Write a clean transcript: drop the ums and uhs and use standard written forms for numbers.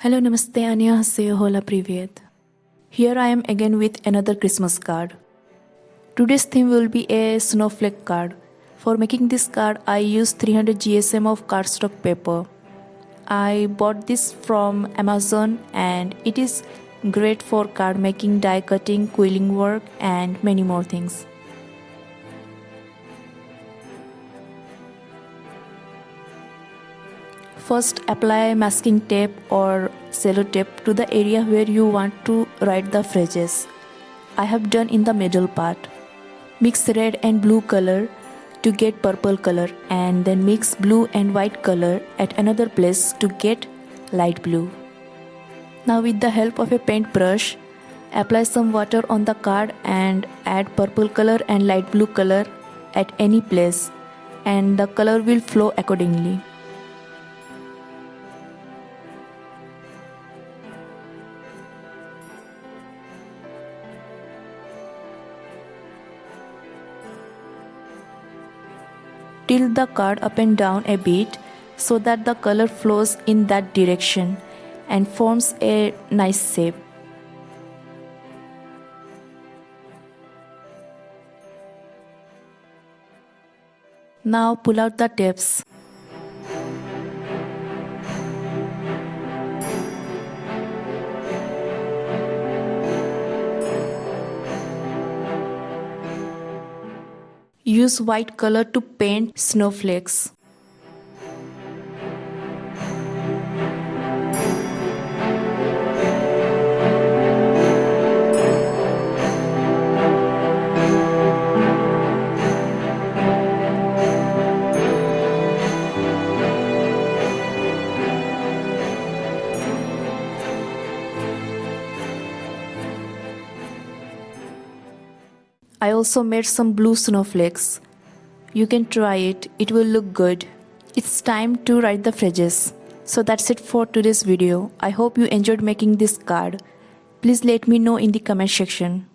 Hello, namaste, annyeonghaseyo, hola, privyet. Here I am again with another Christmas card. Today's theme will be a snowflake card. For making this card, I used 300 GSM of cardstock paper. I bought this from Amazon and it is great for card making, die cutting, quilling work and many more things. First, apply masking tape or sellotape to the area where you want to write the phrases. I have done in the middle part. Mix red and blue color to get purple color and then mix blue and white color at another place to get light blue. Now with the help of a paintbrush, apply some water on the card and add purple color and light blue color at any place and the color will flow accordingly. Tilt the card up and down a bit so that the color flows in that direction and forms a nice shape. Now pull out the tapes. Use white color to paint snowflakes. I also made some blue snowflakes. You can try it, it will look good. It's time to write the phrases. So that's it for today's video. I hope you enjoyed making this card. Please let me know in the comment section.